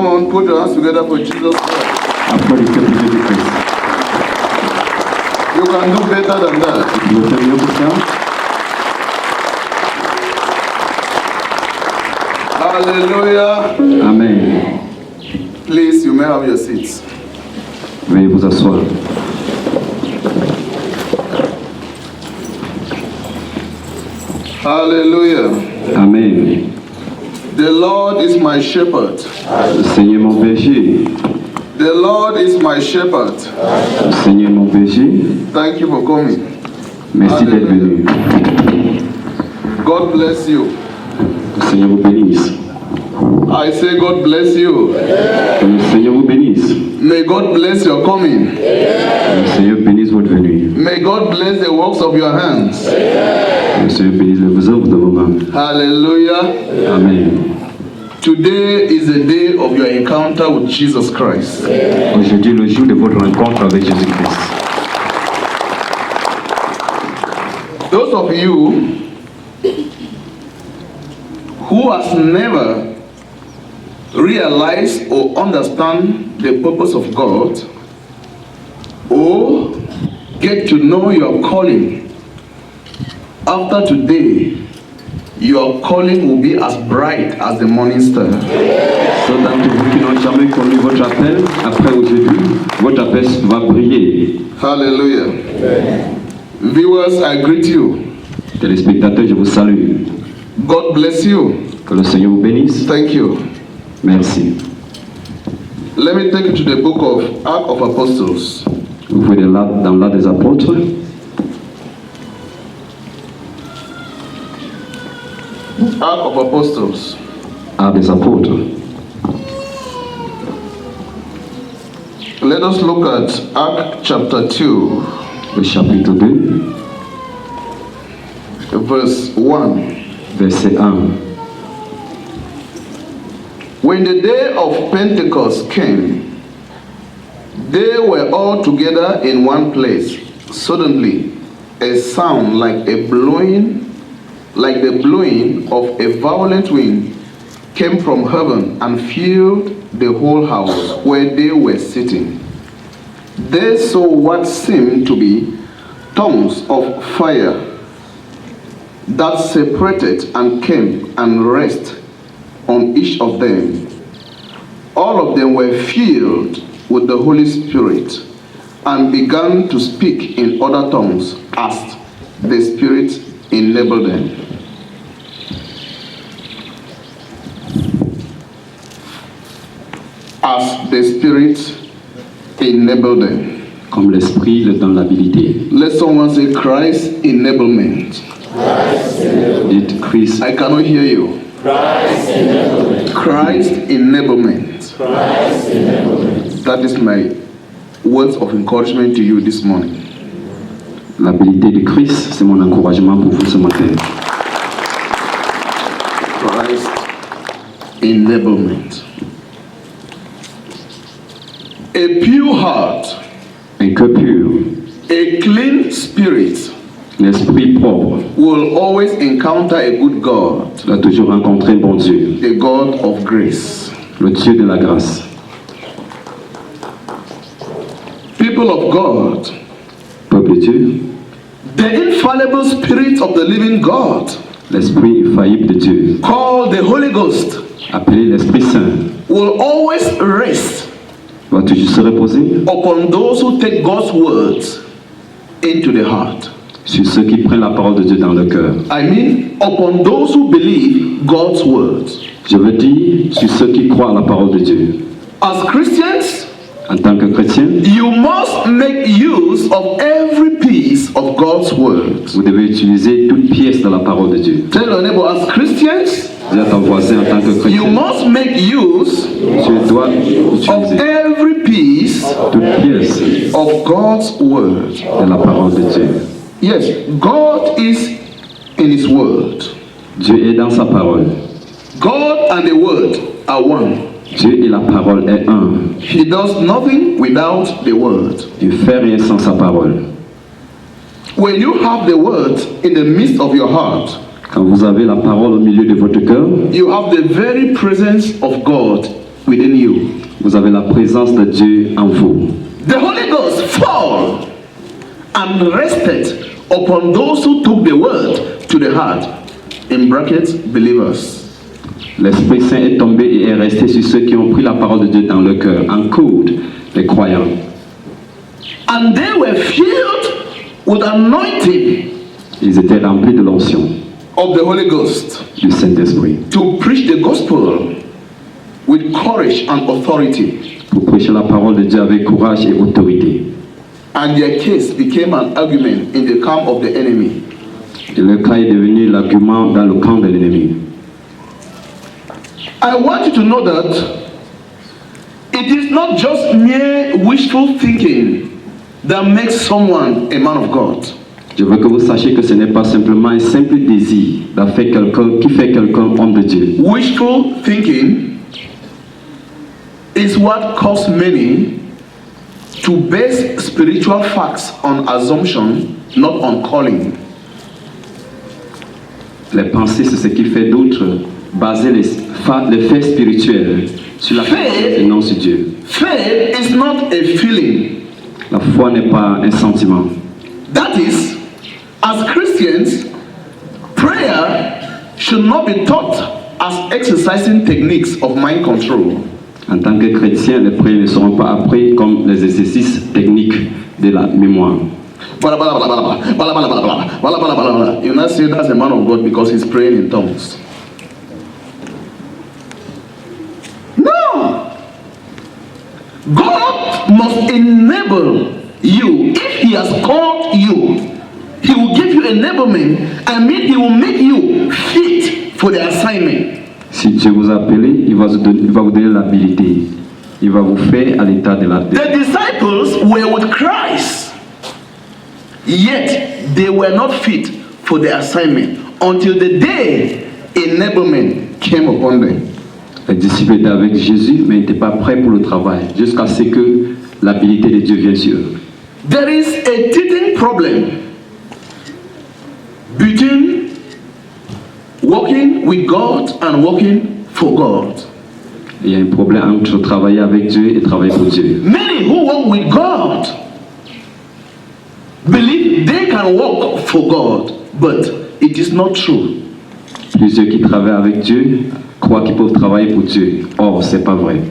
on, put your hands together for Jesus Christ. Applaudissez pour Jésus-Christ. You can do better than that. Vous pouvez faire mieux que ça. Hallelujah. Amen. Please, you may have your seats. Veuillez vous asseoir. Hallelujah. Amen. The Lord is my shepherd. Le Seigneur est mon berger. The Lord is my shepherd. Le Seigneur est mon berger. Thank you for coming. Merci d'être venu. God bless you. Le Seigneur vous bénisse. I say God bless you. Que le Seigneur vous bénisse. May God bless your coming. Que le Seigneur bénisse votre venue. May God bless the works of your hands. Que le Seigneur bénisse les œuvres de vos mains. Hallelujah. Amen. Today is the day of your encounter with Jesus Christ. Aujourd'hui, le jour de votre rencontre avec Jésus-Christ. Those of you who has never realized or understand the purpose of God, or get to know your calling, after today, your calling will be as bright as the morning star. Ceux d'entre vous qui n'ont jamais connu votre appel, après aujourd'hui, votre appel va briller. Hallelujah. Viewers, I greet you. Téléspectateurs, je vous salue. God bless you. Que le Seigneur vous bénisse. Thank you. Merci. Let me take you to the book of Acts of Apostles. Vous voyez là, dans l'Acte des Apôtres, Acts of Apostles. Actes des Apôtres. Let us look at Acts chapter 2, Le chapitre 2, verse 1. verset 1. When the day of Pentecost came, they were all together in one place. Suddenly, a sound like the blowing of a violent wind came from heaven and filled the whole house where they were sitting. They saw what seemed to be tongues of fire that separated and came and rested on each of them. All of them were filled with the Holy Spirit and began to speak in other tongues as the Spirit enabled them. As the Spirit enabled them. Comme l'Esprit le donne l'habilité. Let someone say Christ enablement. Dites Christ. I cannot hear you. Christ enablement. Christ enablement. Christ enablement. That is my words of encouragement to you this morning. L'habilité de Christ, c'est mon encouragement pour vous ce matin. Christ enablement. A pure heart, Un cœur pur, a clean spirit l'esprit propre, will always encounter a good God, doit toujours rencontrer un bon Dieu, a God of grace. le Dieu de la grâce. People of God, Peuple de Dieu, the infallible spirit of the living God, l'esprit infaillible de Dieu, called the Holy Ghost, appelé l'Esprit Saint, will always rest va toujours se reposer upon those who take God's words into the heart. sur ceux qui prennent la parole de Dieu dans le cœur. I mean, upon those who believe God's words. Je veux dire sur ceux qui croient à la parole de Dieu. As Christians, En tant que chrétien, you must make use of every piece of God's words. vous devez utiliser toute pièce de la parole de Dieu. Tell your neighbor, as Christians, Dis à ton voisin en tant que you chrétien, must make use tu dois of utiliser every piece toute pièce of God's word. de la parole de Dieu. Yes, God is in His word. Dieu est dans sa parole. God and the word are one. Dieu et la parole est un. He does nothing without the word. Il ne fait rien sans sa parole. When you have the word in the midst of your heart, Quand vous avez la parole au milieu de votre cœur, you have the very presence of God within you. Vous avez la présence de Dieu en vous. The Holy Ghost fall and rested upon those who took the word to the heart. In brackets, believers. L'Esprit Saint est tombé et est resté sur ceux qui ont pris la parole de Dieu dans le cœur, en code, les croyants. And they were filled with anointing Ils étaient remplis de l'onction of the Holy Ghost du Saint-Esprit to preach the gospel with courage and authority. pour prêcher la parole de Dieu avec courage et autorité. And their case became an argument in the camp of the enemy. Et le cas est devenu l'argument dans le camp de l'ennemi. I want you to know that it is not just mere wishful thinking that makes someone a man of God. Je veux que vous sachiez que ce n'est pas simplement un simple désir qui fait quelqu'un homme de Dieu. Wishful thinking is what caused many to base spiritual facts on assumption, not on calling. Les pensées, c'est ce qui fait d'autres baser les faits spirituels sur la foi et non sur Dieu. Faith is not a feeling. La foi n'est pas un sentiment. That is, as Christians, prayer should not be taught as exercising techniques of mind control. En tant que chrétien, les prières ne seront pas appris comme les exercices techniques de la mémoire. You not say that's a man of God because he's praying in tongues. No! God must enable you. If he has called you, he will give you enablement. I mean, he will make you fit for the assignment. Si Dieu vous a appelé, il va vous donner l'habilité. Il va vous faire à l'état de la The disciples were with Christ, yet they were not fit for the assignment until the day enablement came upon them. Les disciples étaient avec Jésus, mais n'étaient pas prêts pour le travail, jusqu'à ce que l'habilité de Dieu vienne sur eux. There is a teething problem between walking with God and walking for God. Il y a un problème entre travailler avec Dieu et travailler pour Dieu. Many who walk with God believe they can walk for God, but it is not true. Plusieurs qui travaillent avec Dieu croient qu'ils peuvent travailler pour Dieu. Or, ce n'est pas vrai.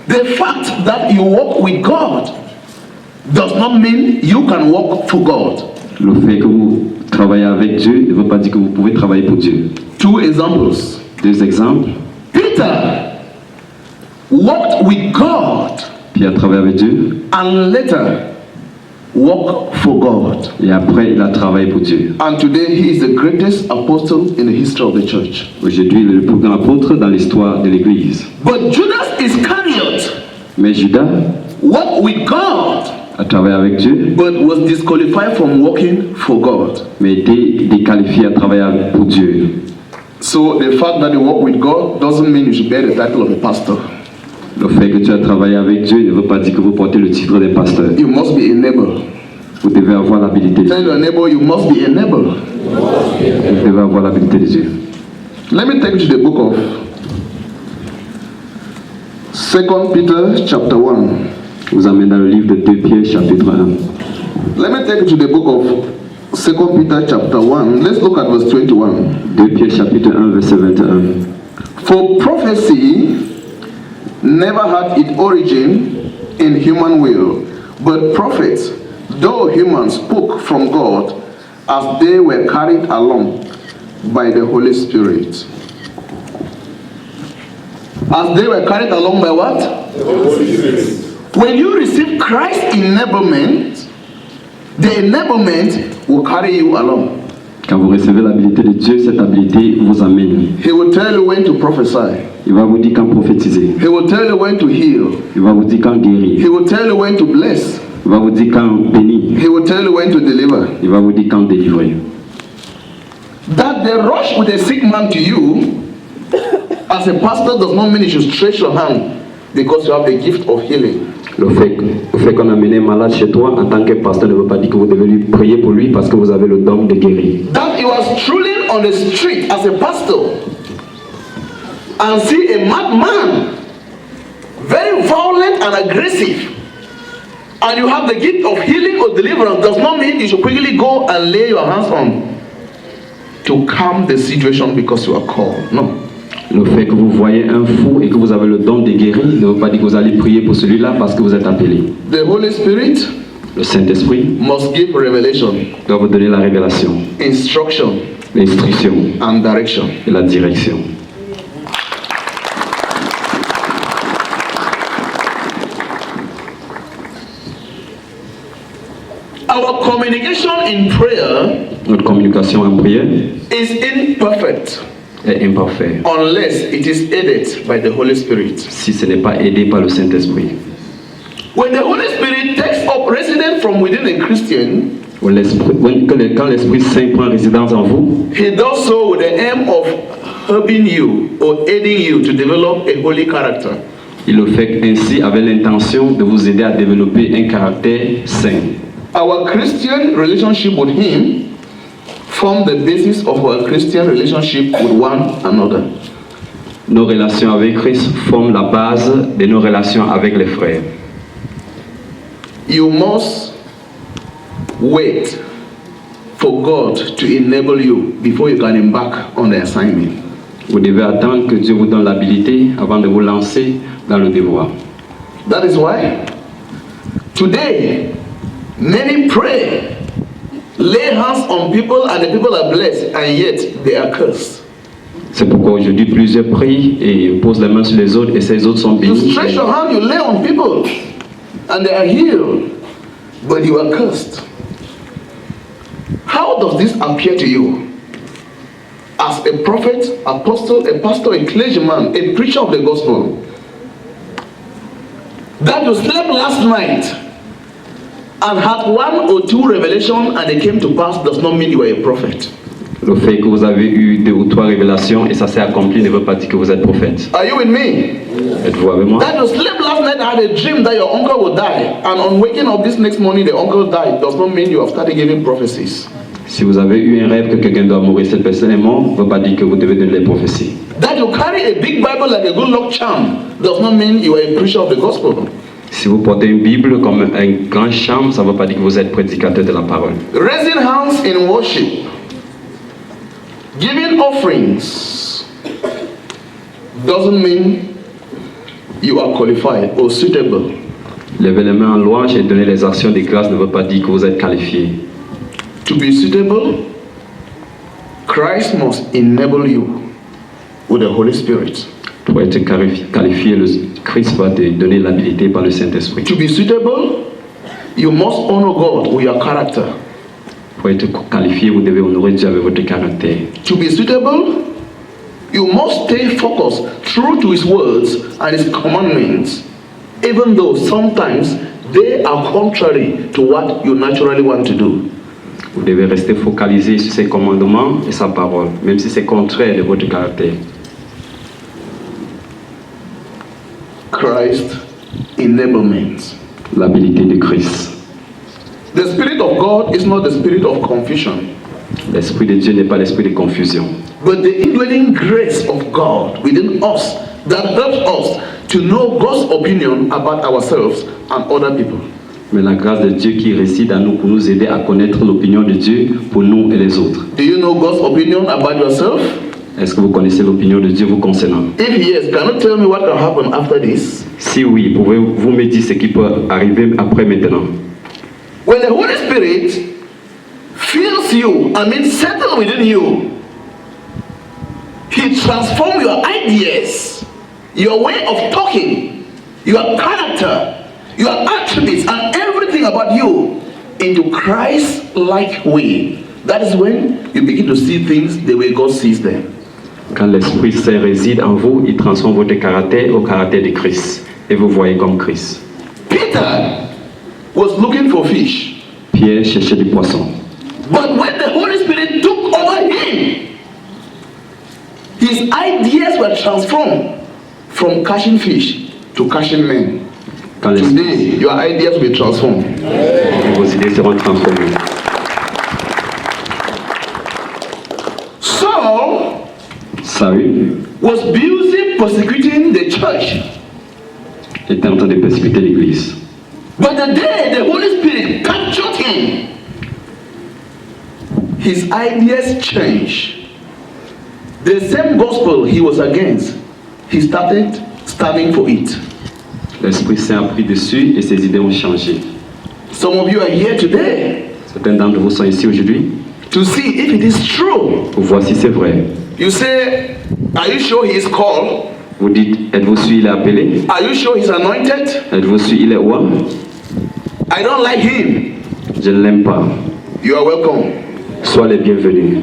The fact that you walk with God does not mean you can walk for God. Le fait que vous travaillez avec Dieu ne veut pas dire que vous pouvez travailler pour Dieu. Two examples. Deux exemples. Peter walked with God Pierre travaille avec Dieu and later walked for God. et après il a travaillé pour Dieu. And today he is the greatest apostle in the history of the church. Aujourd'hui, il est le plus grand apôtre dans l'histoire de l'Église. But Judas Iscariot Mais Judas walked with God a travaillé avec Dieu, but was disqualified from walking for God. mais était déqualifié à travailler pour Dieu. So the fact that you walk with God doesn't mean you should bear the title of a pastor. Le fait que tu as travaillé avec Dieu ne veut pas dire que vous portez le titre de pasteur. You must be enabled. Vous devez avoir l'habilité. Tell your neighbor you must be enabled. Vous devez avoir l'habilité de Dieu. Let me take you to the book of 2 Peter chapter 1. Je vous amène dans le livre de 2 Pierre chapitre 1. Let me take you to the book of 2 Peter chapter 1. Let's look at verse 21. 2 Pierre chapitre 1 verset 21. For prophecy never had its origin in human will, but prophets, though human, spoke from God as they were carried along by the Holy Spirit. As they were carried along by what? The Holy Spirit. When you receive Christ's enablement, the enablement will carry you along. Quand vous recevez l'habilité de Dieu, cette habilité vous amène. He will tell you when to prophesy. Il va vous dire quand prophétiser. He will tell you when to heal. Il va vous dire quand guérir. He will tell you when to bless. Il va vous dire quand bénir. He will tell you when to deliver. Il va vous dire quand délivrer. That they rush with a sick man to you, as a pastor, does not mean you should stretch your hand because you have the gift of healing. Le fait qu'on a mené un malade chez toi en tant que pasteur ne veut pas dire que vous devez lui prier pour lui parce que vous avez le don de guérir. That you are strolling on the street as a pastor and see a madman very violent and aggressive, and you have the gift of healing or deliverance, does not mean you should quickly go and lay your hands on to calm the situation because you are called. No. Le fait que vous voyez un fou et que vous avez le don de guérir ne veut pas dire que vous allez prier pour celui-là parce que vous êtes appelé. The Holy Spirit, le Saint-Esprit, must give revelation, doit vous donner la révélation, instruction, l'instruction and direction. Et la direction. Our communication in prayer, notre communication en prière, is imperfect. Est imparfait. Unless it is aided by the Holy Spirit. Si ce n'est pas aidé par le Saint-Esprit. When the Holy Spirit takes up residence from within a Christian, quand l'Esprit Saint prend résidence en vous, he does so with the aim of helping you or aiding you to develop a holy character. Il le fait ainsi avec l'intention de vous aider à développer un caractère saint. Our Christian relationship with Him form the basis of our Christian relationship with one another. Nos relations avec Christ forment la base de nos relations avec les frères. You must wait for God to enable you before you can embark on the assignment. Vous devez attendre que Dieu vous donne l'habilité avant de vous lancer dans le devoir. That is why today many pray, lay hands on people and the people are blessed, and yet they are cursed. C'est pourquoi aujourd'hui plusieurs prient et posent les mains sur les autres et ces autres sont bénis. You stretch your hand, you lay on people and they are healed, but you are cursed. How does this appear to you? As a prophet, apostle, a pastor, a clergyman, a preacher of the gospel, that you slept last night and had one or two revelations and they came to pass does not mean you are a prophet. Le fait que vous avez eu 2 ou 3 révélations et ça s'est accompli ne veut pas dire que vous êtes prophète. Are you with me? Êtes-vous avec moi? That you slept last night and had a dream that your uncle would die, and on waking up this next morning the uncle died, does not mean you have started giving prophecies. Si vous avez eu un rêve que quelqu'un doit mourir, cette personne est morte, ne veut pas dire que vous devez donner les prophéties. That you carry a big Bible like a good luck charm does not mean you are a preacher of the gospel. Si vous portez une Bible comme un grand charme, ça ne veut pas dire que vous êtes prédicateur de la parole. Raising hands in worship, giving offerings, doesn't mean you are qualified or suitable. Lever les mains en louange et donner les actions de grâce ne veut pas dire que vous êtes qualifié. To be suitable, Christ must enable you with the Holy Spirit. Pour être qualifié, le Christ va te donner l'habilité par le Saint-Esprit. To be suitable, you must honor God with your character. Pour être qualifié, vous devez honorer Dieu avec votre caractère. To be suitable, you must stay focused, true to His words and His commandments, even though sometimes they are contrary to what you naturally want to do. Vous devez rester focalisé sur ses commandements et sa parole, même si c'est contraire de votre caractère. Christ enablement. L'habilité de Christ. The Spirit of God is not the spirit of confusion, L'Esprit de Dieu n'est pas l'esprit de confusion, but the indwelling grace of God within us that helps us to know God's opinion about ourselves and other people. mais la grâce de Dieu qui réside en nous pour nous aider à connaître l'opinion de Dieu pour nous et les autres. Do you know God's opinion about yourself? Est-ce que vous connaissez l'opinion de Dieu vous concernant? If yes, can you tell me what can happen after this? Si oui, pouvez-vous me dire ce qui peut arriver après maintenant? When the Holy Spirit fills you, settle within you, He transforms your ideas, your way of talking, your character, your attributes, and everything about you into Christ-like way. That is when you begin to see things the way God sees them. Quand l'Esprit Saint réside en vous, il transforme votre caractère au caractère de Christ. Et vous voyez comme Christ. Peter was looking for fish. Pierre cherchait du poisson. But when the Holy Spirit took over him, his ideas were transformed from catching fish to catching men. Quand Today, your ideas will be transformed. vos idées seront transformées. Saul Saül was busy persecuting the church. était en train de persécuter l'église. But the day the Holy Spirit captured him, his ideas changed. The same gospel he was against, he started standing for it. L'Esprit Saint a pris dessus et ses idées ont changé. Some of you are here today Certains d'entre vous sont ici aujourd'hui to see if it is true. pour voir si c'est vrai. You say, are you sure he is called? Vous dites, êtes-vous sûr il est appelé? Are you sure he's anointed? Êtes-vous sûr il est roi? I don't like him. Je ne l'aime pas. You are welcome. Sois les bienvenus.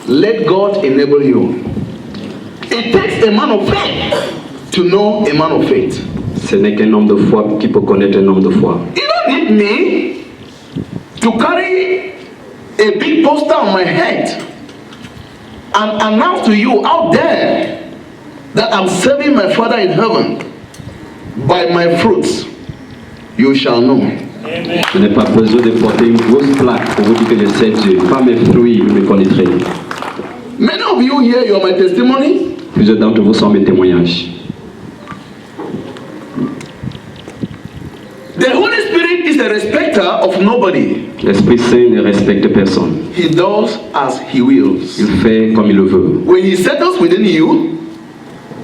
Let God enable you. It takes a man of faith to know a man of faith. Ce n'est qu'un homme de foi qui peut connaître un homme de foi. You don't need me to carry a big poster on my head and announce to you out there that I'm serving my Father in heaven. By my fruits you shall know. Je n'ai pas besoin de porter une grosse plaque pour vous dire que je sais Dieu. Par mes fruits, vous me connaîtrez. Many of you here, you are my testimony. Plusieurs d'entre vous sont mes témoignages. The Holy Spirit is a respecter of nobody. L'Esprit Saint ne respecte personne. He does as he wills. Il fait comme il le veut. When he settles within you,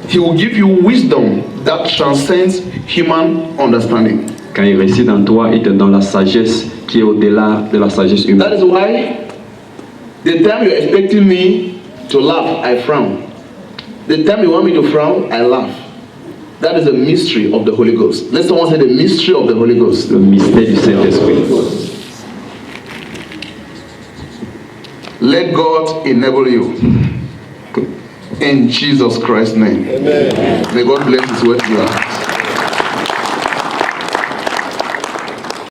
he will give you wisdom that transcends human understanding. Quand il réside en toi, il te donne la sagesse qui est au-delà de la sagesse That humaine. is why the time you're expecting me to laugh, I frown. The time you want me to frown, I laugh. That is a mystery of the Holy Ghost. Let someone say the mystery of the Holy Ghost. Le mystère du Saint-Esprit. Let God enable you. In Jesus Christ's name. Amen. May God bless his word to you.